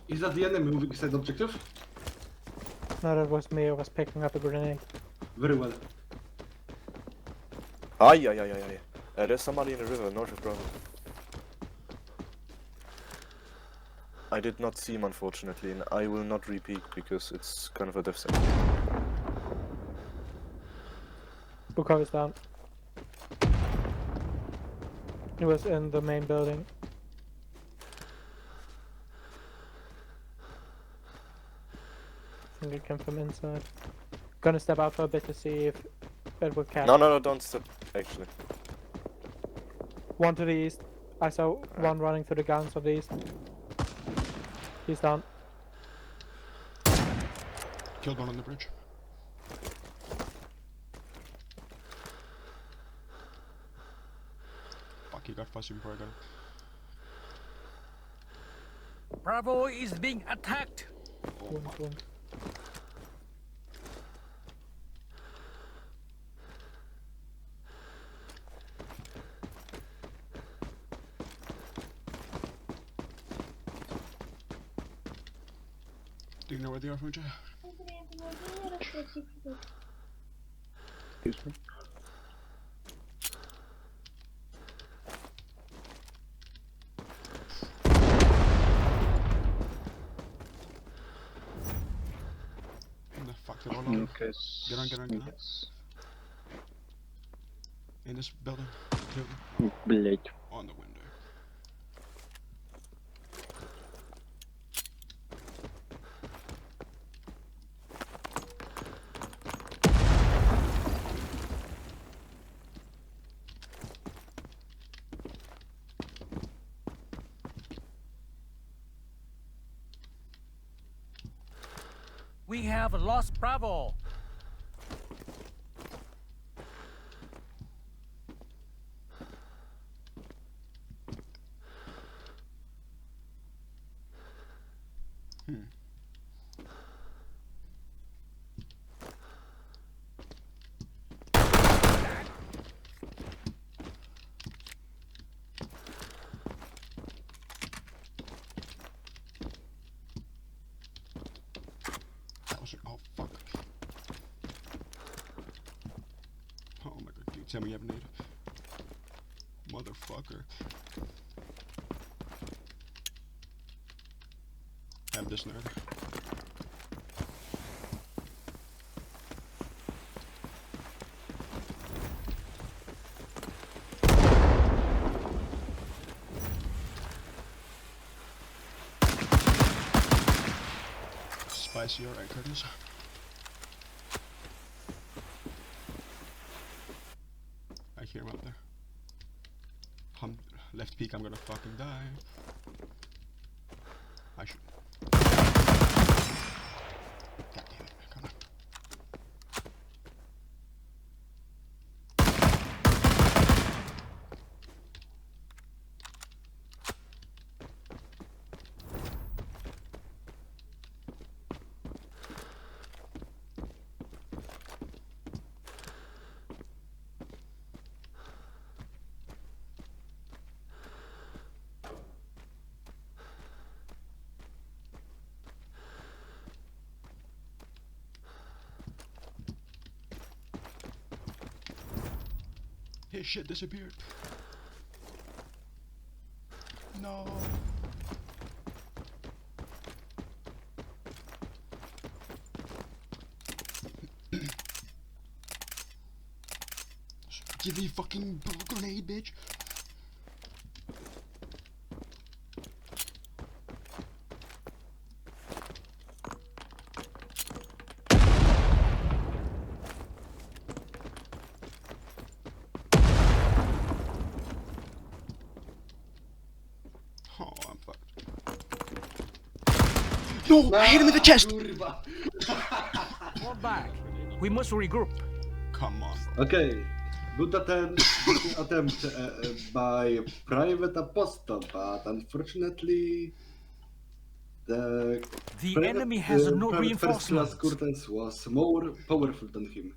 Is that the enemy moving inside the objective? No, that was me. I was picking up a grenade. Very well. Aj, aj, aj, aj, aj. There's somebody in the river, north of Bravo. I did not see him, unfortunately, and I will not repeat because it's kind of a death sentence. Bukov is down. He was in the main building. I think it came from inside. Gonna step out for a bit to see if it will catch. No, no, no, don't stop, actually. One to the east. I saw one running through the guns of the east. He's down. Killed one on the bridge. Fuck, he got fuzzy before I got him. Bravo is being attacked. Oh, Boom, fuck. boom. Do you know where they are from, Jay? Excuse me. The fuck, they're all on. Okay. Get on, get on, get on. Yes. In this building. Blade. On the window. We have lost Bravo. That was. Oh, fuck. Oh my god, dude, tell me you have a nade. Motherfucker. Have this nerd. Spicy, alright, Curtis. I hear him up there. Left peek, I'm gonna fucking die. I should. God damn it, come on. His shit disappeared. No. Give me fucking grenade, bitch. Oh, I'm fucked. No! I hit him in the chest! Kurwa. Fall back. We must regroup. Come on, bro. Okay. Good attempt by Private Apostle, but unfortunately the The private, enemy has no private first class reinforcements. Curtis was more powerful than him.